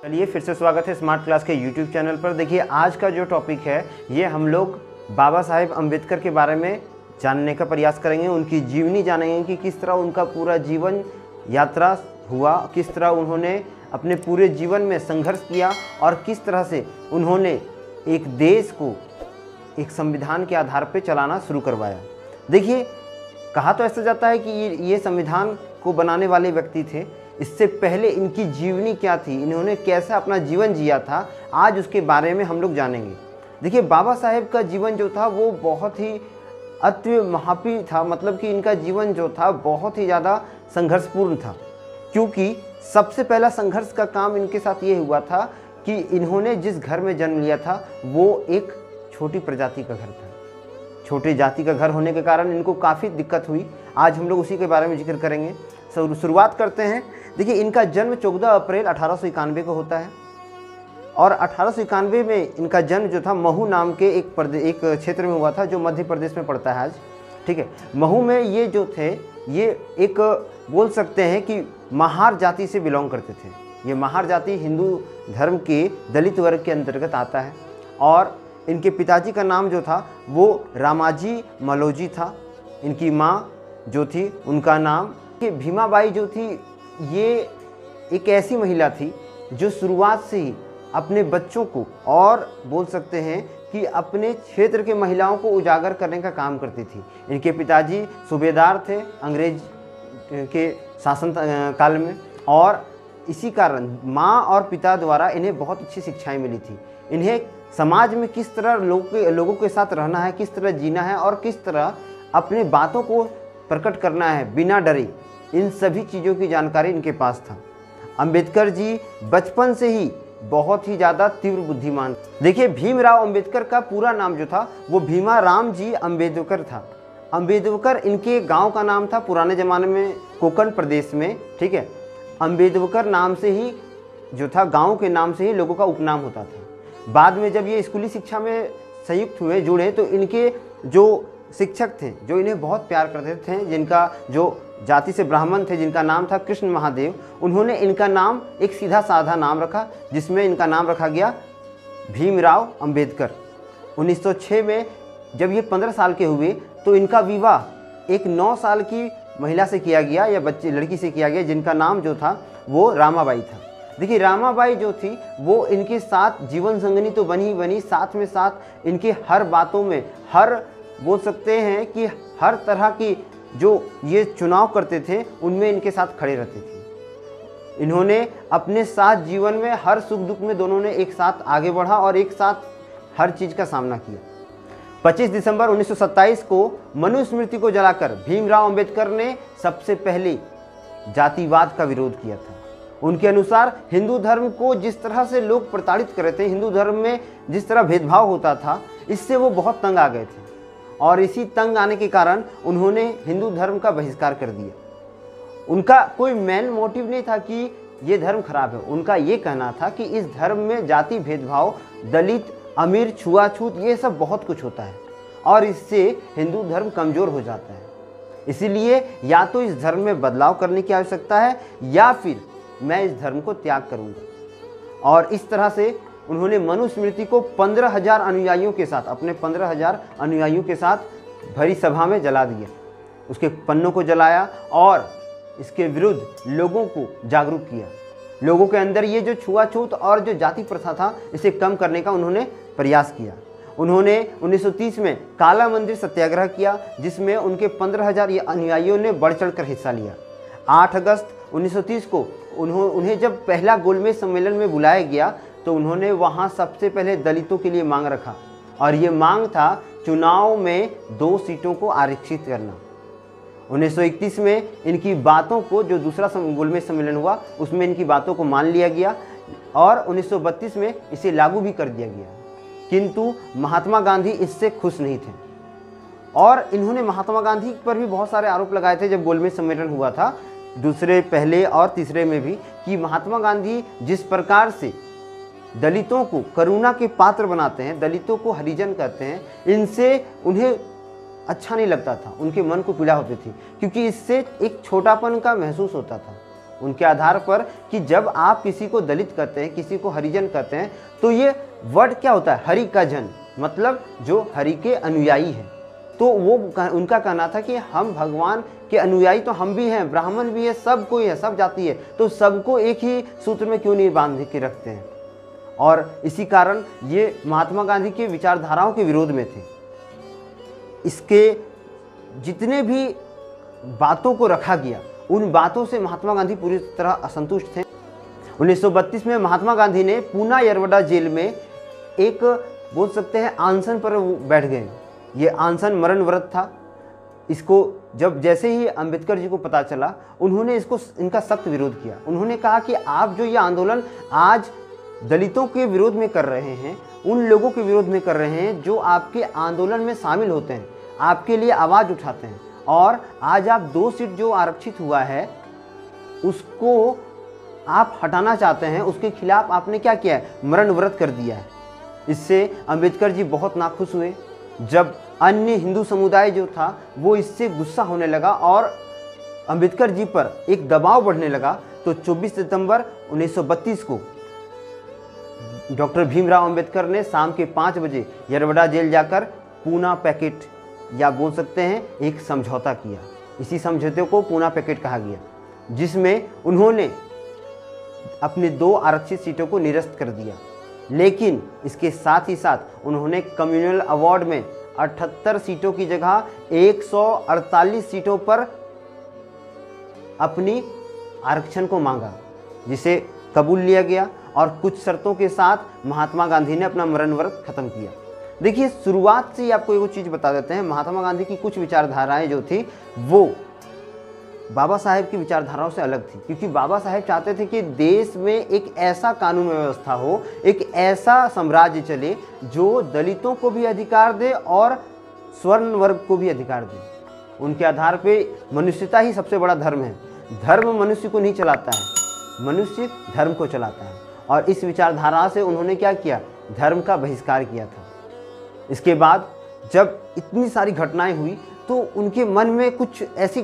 चलिए फिर से स्वागत है स्मार्ट क्लास के यूट्यूब चैनल पर। देखिए आज का जो टॉपिक है ये हम लोग बाबा साहेब अम्बेडकर के बारे में जानने का प्रयास करेंगे। उनकी जीवनी जानेंगे कि किस तरह उनका पूरा जीवन यात्रा हुआ, किस तरह उन्होंने अपने पूरे जीवन में संघर्ष किया और किस तरह से उन्होंने एक देश को एक संविधान के आधार पर चलाना शुरू करवाया। देखिए कहा तो ऐसा जाता है कि ये संविधान को बनाने वाले व्यक्ति थे। इससे पहले इनकी जीवनी क्या थी, इन्होंने कैसे अपना जीवन जिया था, आज उसके बारे में हम लोग जानेंगे। देखिए बाबा साहेब का जीवन जो था वो बहुत ही अति महापी था, मतलब कि इनका जीवन जो था बहुत ही ज़्यादा संघर्षपूर्ण था। क्योंकि सबसे पहला संघर्ष का काम इनके साथ ये हुआ था कि इन्होंने जिस घर में जन्म लिया था वो एक छोटी प्रजाति का घर था। छोटी जाति का घर होने के कारण इनको काफ़ी दिक्कत हुई। आज हम लोग उसी के बारे में जिक्र करेंगे। शुरुआत करते हैं। देखिए इनका जन्म 14 अप्रैल 1891 को होता है और 1891 में इनका जन्म जो था महू नाम के एक क्षेत्र में हुआ था जो मध्य प्रदेश में पड़ता है आज। ठीक है, महू में ये जो थे ये एक बोल सकते हैं कि महार जाति से बिलोंग करते थे। ये महार जाति हिंदू धर्म के दलित वर्ग के अंतर्गत आता है और इनके पिताजी का नाम जो था वो रामाजी मलोजी था। इनकी माँ जो थी उनका नाम कि भीमाबाई जो थी ये एक ऐसी महिला थी जो शुरुआत से ही अपने बच्चों को और बोल सकते हैं कि अपने क्षेत्र के महिलाओं को उजागर करने का काम करती थी। इनके पिताजी सूबेदार थे अंग्रेज के शासन काल में और इसी कारण माँ और पिता द्वारा इन्हें बहुत अच्छी शिक्षाएं मिली थी। इन्हें समाज में किस तरह लोगों के साथ रहना है, किस तरह जीना है और किस तरह अपने बातों को प्रकट करना है बिना डरे, इन सभी चीज़ों की जानकारी इनके पास था। अंबेडकर जी बचपन से ही बहुत ही ज़्यादा तीव्र बुद्धिमान। देखिए भीमराव अंबेडकर का पूरा नाम जो था वो भीमाराम जी अंबेडकर था। अंबेडकर इनके गांव का नाम था पुराने ज़माने में कोंकण प्रदेश में। ठीक है, अंबेडकर नाम से ही जो था गांव के नाम से ही लोगों का उपनाम होता था। बाद में जब ये स्कूली शिक्षा में संयुक्त हुए जुड़े तो इनके जो शिक्षक थे जो इन्हें बहुत प्यार करते थे, जिनका जो जाति से ब्राह्मण थे जिनका नाम था कृष्ण महादेव, उन्होंने इनका नाम एक सीधा साधा नाम रखा जिसमें इनका नाम रखा गया भीमराव अंबेडकर। 1906 में जब ये 15 साल के हुए तो इनका विवाह एक 9 साल की महिला से किया गया या लड़की से किया गया जिनका नाम जो था वो रामाबाई था। देखिए रामाबाई जो थी वो इनके साथ जीवन संगनी तो बनी, साथ में साथ इनके हर बातों में हर बोल सकते हैं कि हर तरह की जो ये चुनाव करते थे उनमें इनके साथ खड़े रहते थे। इन्होंने अपने साथ जीवन में हर सुख दुख में दोनों ने एक साथ आगे बढ़ा और एक साथ हर चीज़ का सामना किया। 25 दिसंबर 1927 को मनुस्मृति को जलाकर भीमराव अंबेडकर ने सबसे पहले जातिवाद का विरोध किया था। उनके अनुसार हिंदू धर्म को जिस तरह से लोग प्रताड़ित कर रहे थे, हिंदू धर्म में जिस तरह भेदभाव होता था, इससे वो बहुत तंग आ गए थे और इसी तंग आने के कारण उन्होंने हिंदू धर्म का बहिष्कार कर दिया। उनका कोई मेन मोटिव नहीं था कि ये धर्म खराब है, उनका ये कहना था कि इस धर्म में जाति भेदभाव, दलित अमीर छुआछूत ये सब बहुत कुछ होता है और इससे हिंदू धर्म कमज़ोर हो जाता है। इसीलिए या तो इस धर्म में बदलाव करने की आवश्यकता है या फिर मैं इस धर्म को त्याग करूँगा। और इस तरह से उन्होंने मनुस्मृति को 15,000 अनुयायियों के साथ, अपने 15,000 अनुयायियों के साथ भरी सभा में जला दिया। उसके पन्नों को जलाया और इसके विरुद्ध लोगों को जागरूक किया। लोगों के अंदर ये जो छुआछूत और जो जाति प्रथा था इसे कम करने का उन्होंने प्रयास किया। उन्होंने 1930 में काला मंदिर सत्याग्रह किया जिसमें उनके 15,000 अनुयायियों ने बढ़ चढ़ कर हिस्सा लिया। 8 अगस्त 1930 को उन्हें जब पहला गोलमेज सम्मेलन में बुलाया गया तो उन्होंने वहाँ सबसे पहले दलितों के लिए मांग रखा और ये मांग था चुनाव में 2 सीटों को आरक्षित करना। 1931 में इनकी बातों को, जो दूसरा गोलमेज सम्मेलन हुआ उसमें इनकी बातों को मान लिया गया और 1932 में इसे लागू भी कर दिया गया। किंतु महात्मा गांधी इससे खुश नहीं थे और इन्होंने महात्मा गांधी पर भी बहुत सारे आरोप लगाए थे जब गोलमेज सम्मेलन हुआ था, दूसरे, पहले और तीसरे में भी, कि महात्मा गांधी जिस प्रकार से दलितों को करुणा के पात्र बनाते हैं, दलितों को हरिजन कहते हैं, इनसे उन्हें अच्छा नहीं लगता था, उनके मन को पीड़ा होती थी क्योंकि इससे एक छोटापन का महसूस होता था। उनके आधार पर कि जब आप किसी को दलित कहते हैं, किसी को हरिजन कहते हैं, तो ये वर्ड क्या होता है, हरि का जन, मतलब जो हरि के अनुयायी हैं। तो वो उनका कहना था कि हम भगवान के अनुयायी तो हम भी हैं, ब्राह्मण भी है, सब कोई है, सब जाति है, तो सबको एक ही सूत्र में क्यों नहीं बांध के रखते हैं। और इसी कारण ये महात्मा गांधी के विचारधाराओं के विरोध में थे। इसके जितने भी बातों को रखा गया, उन बातों से महात्मा गांधी पूरी तरह असंतुष्ट थे। 1932 में महात्मा गांधी ने पूना यरवड़ा जेल में एक, बोल सकते हैं, अनशन पर बैठ गए। ये अनशन मरण व्रत था। इसको जब जैसे ही अंबेडकर जी को पता चला, उन्होंने इनका सख्त विरोध किया। उन्होंने कहा कि आप जो ये आंदोलन आज दलितों के विरोध में कर रहे हैं, उन लोगों के विरोध में कर रहे हैं जो आपके आंदोलन में शामिल होते हैं, आपके लिए आवाज़ उठाते हैं, और आज आप 2 सीट जो आरक्षित हुआ है उसको आप हटाना चाहते हैं, उसके खिलाफ आपने क्या किया है, मरण व्रत कर दिया है। इससे अंबेडकर जी बहुत नाखुश हुए। जब अन्य हिंदू समुदाय जो था वो इससे गुस्सा होने लगा और अंबेडकर जी पर एक दबाव बढ़ने लगा, तो 24 सितंबर 1932 को डॉक्टर भीमराव अंबेडकर ने शाम के 5 बजे यरवड़ा जेल जाकर पूना पैकेट, या बोल सकते हैं एक समझौता किया। इसी समझौते को पूना पैकेट कहा गया, जिसमें उन्होंने अपनी 2 आरक्षित सीटों को निरस्त कर दिया। लेकिन इसके साथ ही साथ उन्होंने कम्युनल अवार्ड में 78 सीटों की जगह 148 सीटों पर अपनी आरक्षण को मांगा, जिसे कबूल लिया गया और कुछ शर्तों के साथ महात्मा गांधी ने अपना मरण व्रत खत्म किया। देखिए, शुरुआत से ही आपको एक चीज़ बता देते हैं, महात्मा गांधी की कुछ विचारधाराएं जो थी वो बाबा साहेब की विचारधाराओं से अलग थी, क्योंकि बाबा साहेब चाहते थे कि देश में एक ऐसा कानून व्यवस्था हो, एक ऐसा साम्राज्य चले जो दलितों को भी अधिकार दे और स्वर्ण वर्ग को भी अधिकार दे। उनके आधार पे मनुष्यता ही सबसे बड़ा धर्म है। धर्म मनुष्य को नहीं चलाता है, मनुष्य धर्म को चलाता है। और इस विचारधारा से उन्होंने क्या किया, धर्म का बहिष्कार किया था। इसके बाद जब इतनी सारी घटनाएं हुई तो उनके मन में कुछ ऐसी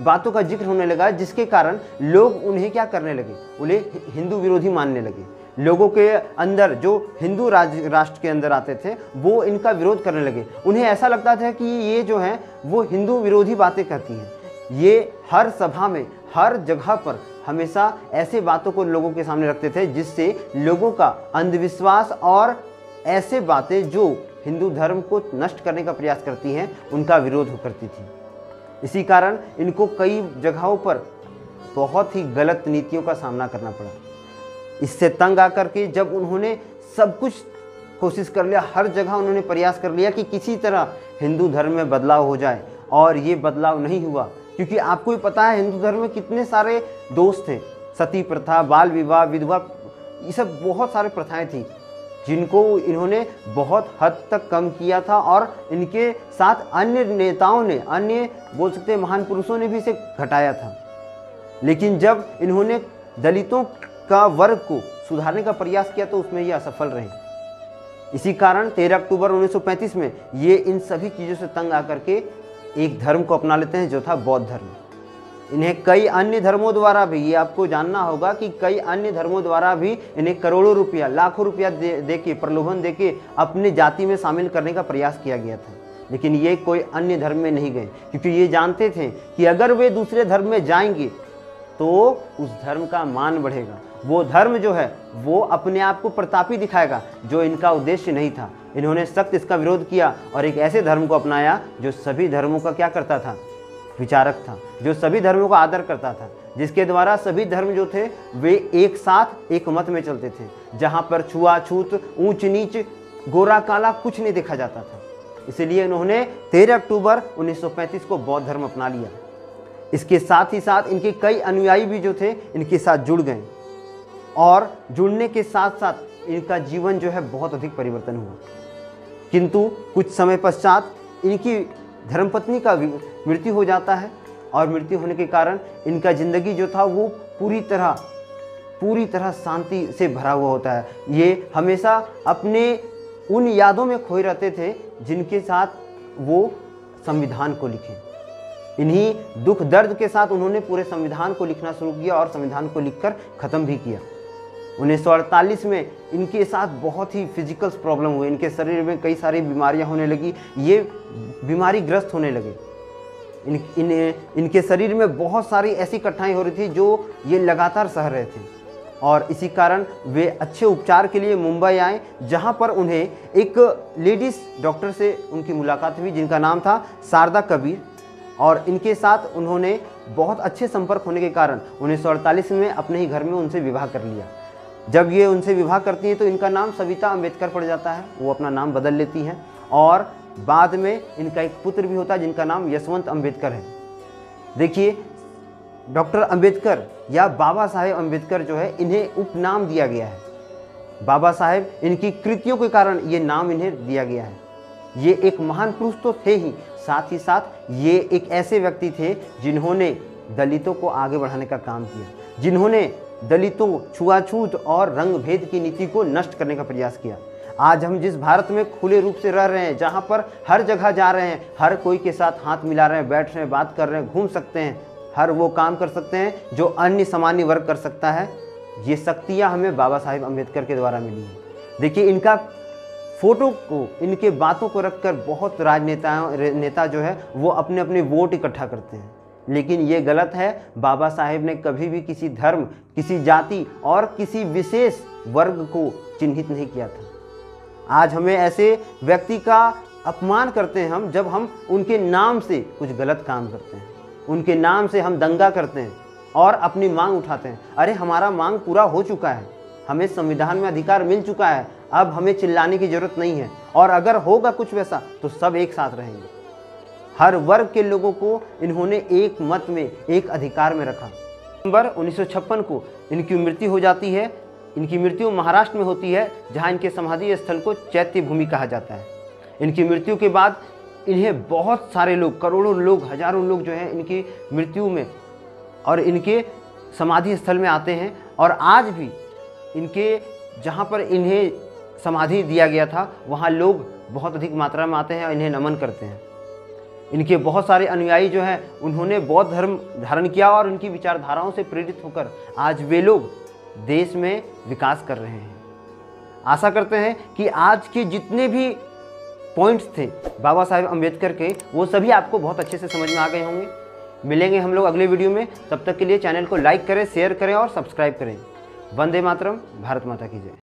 बातों का जिक्र होने लगा जिसके कारण लोग उन्हें क्या करने लगे, उन्हें हिंदू विरोधी मानने लगे। लोगों के अंदर जो हिंदू राष्ट्र के अंदर आते थे वो इनका विरोध करने लगे। उन्हें ऐसा लगता था कि ये जो है वो हिंदू विरोधी बातें करती हैं। ये हर सभा में, हर जगह पर हमेशा ऐसे बातों को लोगों के सामने रखते थे जिससे लोगों का अंधविश्वास और ऐसे बातें जो हिंदू धर्म को नष्ट करने का प्रयास करती हैं उनका विरोध करती थी। इसी कारण इनको कई जगहों पर बहुत ही गलत नीतियों का सामना करना पड़ा। इससे तंग आकर के जब उन्होंने सब कुछ कोशिश कर लिया, हर जगह उन्होंने प्रयास कर लिया कि किसी तरह हिंदू धर्म में बदलाव हो जाए, और ये बदलाव नहीं हुआ। क्योंकि आपको ही पता है हिंदू धर्म में कितने सारे दोष थे, सती प्रथा, बाल विवाह, विधवा, ये सब बहुत सारे प्रथाएं थी जिनको इन्होंने बहुत हद तक कम किया था। और इनके साथ अन्य नेताओं ने, अन्य बोल सकते हैं महान पुरुषों ने भी इसे घटाया था। लेकिन जब इन्होंने दलितों का वर्ग को सुधारने का प्रयास किया तो उसमें ये असफल रहे। इसी कारण 13 अक्टूबर 1935 में ये इन सभी चीज़ों से तंग आकर के एक धर्म को अपना लेते हैं जो था बौद्ध धर्म। इन्हें कई अन्य धर्मों द्वारा भी, ये आपको जानना होगा कि कई अन्य धर्मों द्वारा भी इन्हें करोड़ों रुपया, लाखों रुपया दे के, प्रलोभन दे के अपने जाति में शामिल करने का प्रयास किया गया था। लेकिन ये कोई अन्य धर्म में नहीं गए, क्योंकि ये जानते थे कि अगर वे दूसरे धर्म में जाएंगे तो उस धर्म का मान बढ़ेगा। वो धर्म जो है वो अपने आप को प्रतापी दिखाएगा, जो इनका उद्देश्य नहीं था। इन्होंने सख्त इसका विरोध किया और एक ऐसे धर्म को अपनाया जो सभी धर्मों का क्या करता था, विचारक था, जो सभी धर्मों का आदर करता था, जिसके द्वारा सभी धर्म जो थे वे एक साथ एक मत में चलते थे, जहाँ पर छुआछूत, ऊंच नीच, गोरा काला कुछ नहीं देखा जाता था। इसलिए इन्होंने 13 अक्टूबर 1935 को बौद्ध धर्म अपना लिया। इसके साथ ही साथ इनके कई अनुयायी भी जो थे इनके साथ जुड़ गए, और जुड़ने के साथ साथ इनका जीवन जो है बहुत अधिक परिवर्तन हुआ। किंतु कुछ समय पश्चात इनकी धर्मपत्नी का मृत्यु हो जाता है, और मृत्यु होने के कारण इनका ज़िंदगी जो था वो पूरी तरह शांति से भरा हुआ होता है। ये हमेशा अपने उन यादों में खोए रहते थे जिनके साथ वो संविधान को लिखे। इन्हीं दुख दर्द के साथ उन्होंने पूरे संविधान को लिखना शुरू किया और संविधान को लिखकर ख़त्म भी किया। 1948 में इनके साथ बहुत ही फिजिकल प्रॉब्लम हुए, इनके शरीर में कई सारी बीमारियां होने लगी, ये बीमारी ग्रस्त होने लगे। इनके शरीर में बहुत सारी ऐसी कठिनाई हो रही थी जो ये लगातार सह रहे थे और इसी कारण वे अच्छे उपचार के लिए मुंबई आए, जहां पर उन्हें एक लेडीज़ डॉक्टर से उनकी मुलाकात हुई जिनका नाम था शारदा कबीर, और इनके साथ उन्होंने बहुत अच्छे संपर्क होने के कारण 1948 में अपने ही घर में उनसे विवाह कर लिया। जब ये उनसे विवाह करती हैं तो इनका नाम सविता अम्बेडकर पड़ जाता है, वो अपना नाम बदल लेती हैं और बाद में इनका एक पुत्र भी होता है जिनका नाम यशवंत अम्बेडकर है। देखिए, डॉक्टर अम्बेडकर या बाबा साहेब अम्बेडकर जो है, इन्हें उपनाम दिया गया है। बाबा साहेब इनकी कृतियों के कारण ये नाम इन्हें दिया गया है। ये एक महान पुरुष तो थे ही साथ ये एक ऐसे व्यक्ति थे जिन्होंने दलितों को आगे बढ़ाने का काम किया, जिन्होंने दलितों, छुआछूत और रंग भेद की नीति को नष्ट करने का प्रयास किया। आज हम जिस भारत में खुले रूप से रह रहे हैं, जहाँ पर हर जगह जा रहे हैं, हर कोई के साथ हाथ मिला रहे हैं, बैठ रहे हैं, बात कर रहे हैं, घूम सकते हैं, हर वो काम कर सकते हैं जो अन्य सामान्य वर्ग कर सकता है, ये शक्तियाँ हमें बाबा साहेब अम्बेडकर के द्वारा मिली हैं। देखिए, इनका फोटो को, इनके बातों को रखकर बहुत नेता जो है वो अपने अपने वोट इकट्ठा करते हैं, लेकिन ये गलत है। बाबा साहेब ने कभी भी किसी धर्म, किसी जाति और किसी विशेष वर्ग को चिन्हित नहीं किया था। आज हमें ऐसे व्यक्ति का अपमान करते हैं हम, जब हम उनके नाम से कुछ गलत काम करते हैं, उनके नाम से हम दंगा करते हैं और अपनी मांग उठाते हैं। अरे, हमारा मांग पूरा हो चुका है, हमें संविधान में अधिकार मिल चुका है, अब हमें चिल्लाने की जरूरत नहीं है, और अगर होगा कुछ वैसा तो सब एक साथ रहेंगे। हर वर्ग के लोगों को इन्होंने एक मत में, एक अधिकार में रखा। नवंबर 1956 को इनकी मृत्यु हो जाती है। इनकी मृत्यु महाराष्ट्र में होती है, जहां इनके समाधि स्थल को चैत्य भूमि कहा जाता है। इनकी मृत्यु के बाद इन्हें बहुत सारे लोग, करोड़ों लोग, हजारों लोग जो हैं इनकी मृत्यु में और इनके समाधि स्थल में आते हैं, और आज भी इनके जहाँ पर इन्हें समाधि दिया गया था वहाँ लोग बहुत अधिक मात्रा में आते हैं और इन्हें नमन करते हैं। इनके बहुत सारे अनुयायी जो हैं उन्होंने बौद्ध धर्म धारण किया और उनकी विचारधाराओं से प्रेरित होकर आज वे लोग देश में विकास कर रहे हैं। आशा करते हैं कि आज के जितने भी पॉइंट्स थे बाबा साहेब अम्बेडकर के, वो सभी आपको बहुत अच्छे से समझ में आ गए होंगे। मिलेंगे हम लोग अगले वीडियो में, तब तक के लिए चैनल को लाइक करें, शेयर करें और सब्सक्राइब करें। वंदे मातरम। भारत माता की जय।